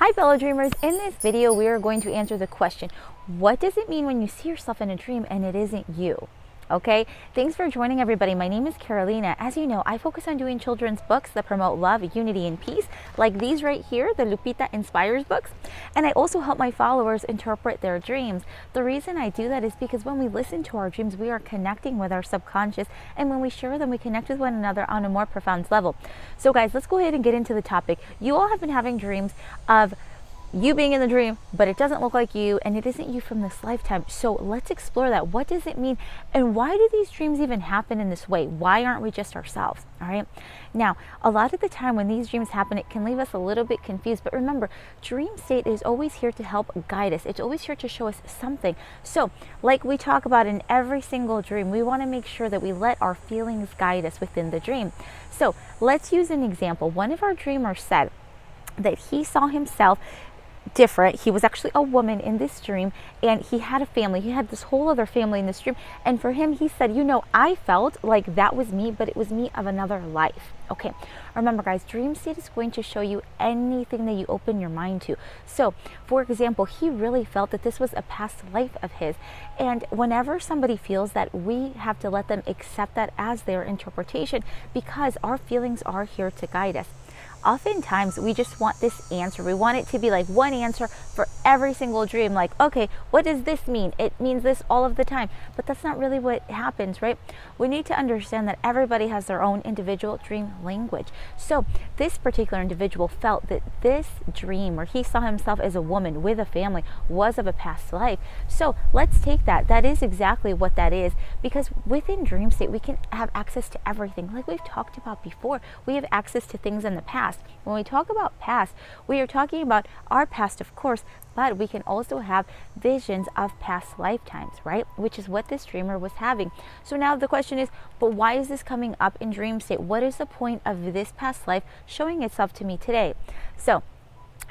Hi fellow dreamers, in this video we are going to answer the question, what does it mean when you see yourself in a dream and it isn't you? Okay, thanks for joining everybody. My name is Carolina. As you know, I focus on doing children's books that promote love, unity, and peace, like these right here, the Lupita Inspires books. And I also help my followers interpret their dreams. The reason I do that is because when we listen to our dreams, we are connecting with our subconscious, and when we share them, we connect with one another on a more profound level. So guys, let's go ahead and get into the topic. You all have been having dreams of you being in the dream, but it doesn't look like you and it isn't you from this lifetime. So let's explore that. What does it mean? And why do these dreams even happen in this way? Why aren't we just ourselves? All right. Now, a lot of the time when these dreams happen, it can leave us a little bit confused. But remember, dream state is always here to help guide us. It's always here to show us something. So like we talk about in every single dream, we want to make sure that we let our feelings guide us within the dream. So let's use an example. One of our dreamers said that he saw himself different. He was actually a woman in this dream, and he had a family. He had this whole other family in this dream, and for him, he said, you know, I felt like that was me, but it was me of another life. Okay, remember guys, dream state is going to show you anything that you open your mind to. So for example, he really felt that this was a past life of his, and whenever somebody feels that, we have to let them accept that as their interpretation, because our feelings are here to guide us. Oftentimes we just want this answer. We want it to be like one answer for every single dream. Like, okay, what does this mean? It means this all of the time. But that's not really what happens, right? We need to understand that everybody has their own individual dream language. So this particular individual felt that this dream where he saw himself as a woman with a family was of a past life. So let's take that. That is exactly what that is, because within dream state, we can have access to everything. Like we've talked about before, we have access to things in the past. When we talk about past, we are talking about our past, of course, but we can also have visions of past lifetimes, right? Which is what this dreamer was having. So now the question is, but why is this coming up in dream state? What is the point of this past life showing itself to me today? So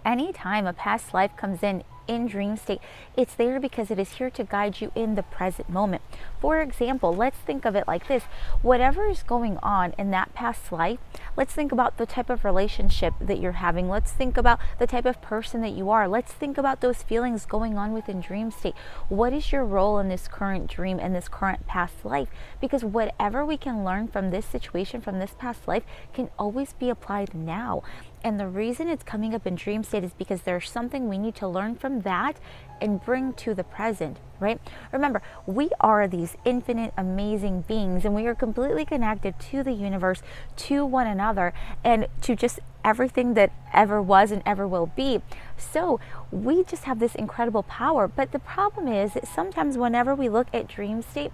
anytime a past life comes in dream state, it's there because it is here to guide you in the present moment. For example, let's think of it like this. Whatever is going on in that past life, let's think about the type of relationship that you're having. Let's think about the type of person that you are. Let's think about those feelings going on within dream state. What is your role in this current dream and this current past life? Because whatever we can learn from this situation, from this past life, can always be applied now. And the reason it's coming up in dream state is because there's something we need to learn from that and bring to the present, right? Remember, we are these infinite, amazing beings, and we are completely connected to the universe, to one another, and to just everything that ever was and ever will be. So we just have this incredible power. But the problem is that sometimes whenever we look at dream state,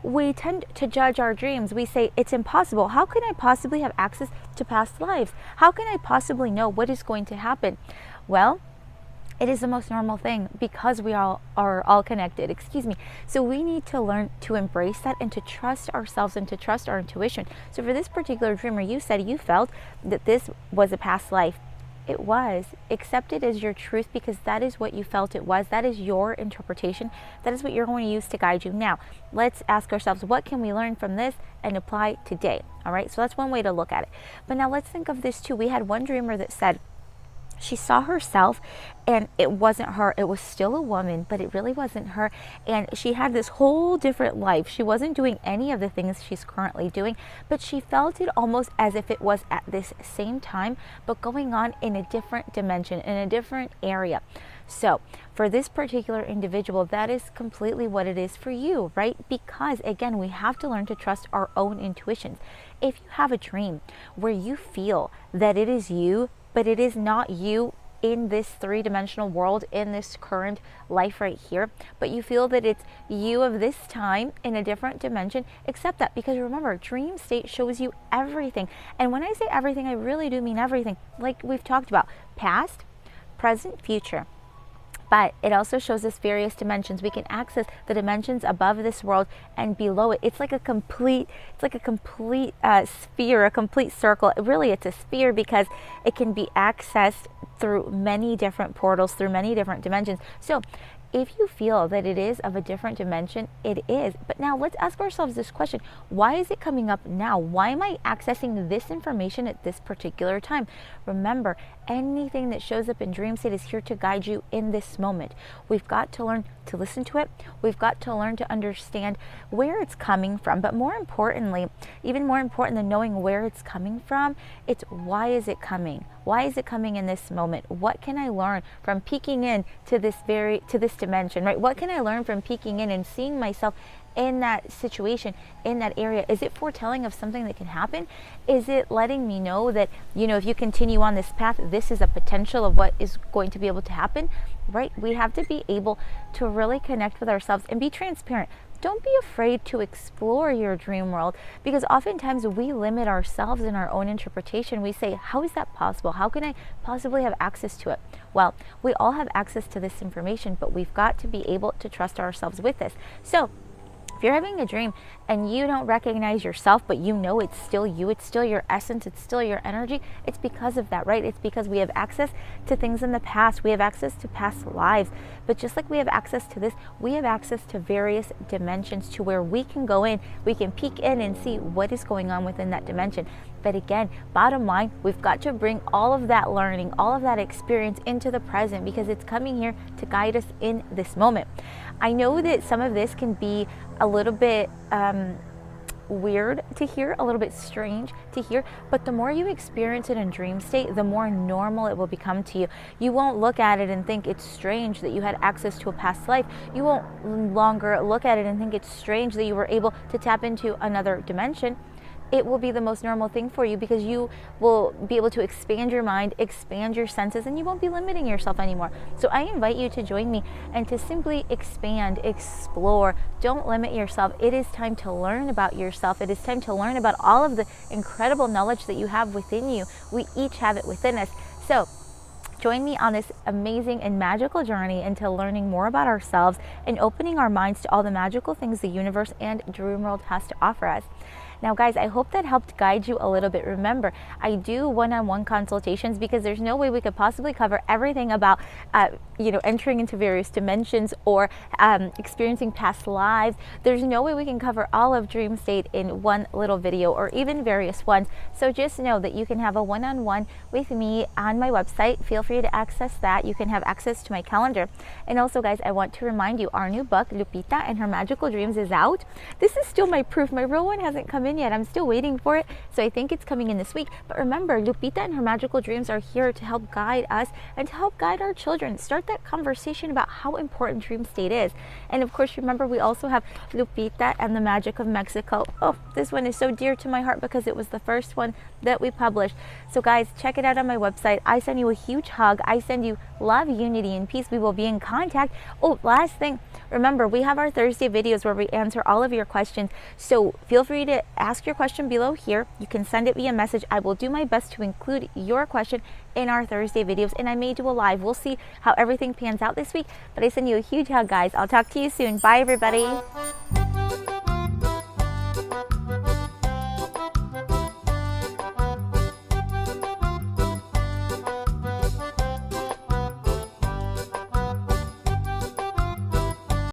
we tend to judge our dreams. We say, it's impossible. How can I possibly have access to past lives? How can I possibly know what is going to happen? Well, it is the most normal thing because we all are all connected, excuse me. So we need to learn to embrace that and to trust ourselves and to trust our intuition. So for this particular dreamer, you said you felt that this was a past life. It was. Accept it as your truth, because that is what you felt it was. That is your interpretation. That is what you're going to use to guide you. Now, let's ask ourselves, what can we learn from this and apply today? All right, so that's one way to look at it. But now let's think of this too. We had one dreamer that said she saw herself and it wasn't her. It was still a woman, but it really wasn't her. And she had this whole different life. She wasn't doing any of the things she's currently doing, but she felt it almost as if it was at this same time, but going on in a different dimension, in a different area. So for this particular individual, that is completely what it is for you, right? Because again, we have to learn to trust our own intuitions. If you have a dream where you feel that it is you, but it is not you in this three-dimensional world, in this current life right here, but you feel that it's you of this time in a different dimension, accept that, because remember, dream state shows you everything. And when I say everything, I really do mean everything. Like we've talked about, past, present, future. But it also shows us various dimensions. We can access the dimensions above this world and below it. It's like a complete sphere, a complete circle. Really, it's a sphere because it can be accessed through many different portals, through many different dimensions. So if you feel that it is of a different dimension, it is. But now let's ask ourselves this question. Why is it coming up now? Why am I accessing this information at this particular time? Remember, anything that shows up in dream state is here to guide you in this moment. We've got to learn to listen to it. We've got to learn to understand where it's coming from. But more importantly, even more important than knowing where it's coming from, it's why is it coming? Why is it coming in this moment? What can I learn from peeking in to this dimension, right? What can I learn from peeking in and seeing myself in that situation, in that area? Is it foretelling of something that can happen? Is it letting me know that, if you continue on this path, this is a potential of what is going to be able to happen, right? We have to be able to really connect with ourselves and be transparent. Don't be afraid to explore your dream world, because oftentimes we limit ourselves in our own interpretation. We say, how is that possible? How can I possibly have access to it? Well, we all have access to this information, but we've got to be able to trust ourselves with this. So if you're having a dream and you don't recognize yourself, but it's still you, it's still your essence, it's still your energy, it's because of that, right? It's because we have access to things in the past, we have access to past lives. But just like we have access to this, we have access to various dimensions to where we can go in, we can peek in and see what is going on within that dimension. But again, bottom line, we've got to bring all of that learning, all of that experience into the present, because it's coming here to guide us in this moment. I know that some of this can be a little bit weird to hear, a little bit strange to hear, but the more you experience it in dream state, the more normal it will become to you. You won't look at it and think it's strange that you had access to a past life. You won't longer look at it and think it's strange that you were able to tap into another dimension. It will be the most normal thing for you, because you will be able to expand your mind, expand your senses, and you won't be limiting yourself anymore. So I invite you to join me and to simply expand, explore. Don't limit yourself. It is time to learn about yourself. It is time to learn about all of the incredible knowledge that you have within you. We each have it within us. So join me on this amazing and magical journey into learning more about ourselves and opening our minds to all the magical things the universe and dream world has to offer us. Now guys, I hope that helped guide you a little bit. Remember, I do one-on-one consultations because there's no way we could possibly cover everything about entering into various dimensions or experiencing past lives. There's no way we can cover all of dream state in one little video, or even various ones. So just know that you can have a one-on-one with me on my website. Feel free to access that. You can have access to my calendar. And also guys, I want to remind you, our new book, Lupita and Her Magical Dreams, is out. This is still my proof. My real one hasn't come in yet. I'm still waiting for it, so I think it's coming in this week. But remember, Lupita and Her Magical Dreams are here to help guide us and to help guide our children. Start that conversation about how important dream state is. And of course, remember, we also have Lupita and the Magic of Mexico. Oh, this one is so dear to my heart because it was the first one that we published. So guys, check it out on my website. I send you a huge hug. I send you love, unity, and peace. We will be in contact. Oh, last thing, remember, we have our Thursday videos where we answer all of your questions. So feel free to ask your question below here. You can send it via message. I will do my best to include your question in our Thursday videos, and I may do a live. We'll see how everything pans out this week, but I send you a huge hug, guys. I'll talk to you soon. Bye, everybody.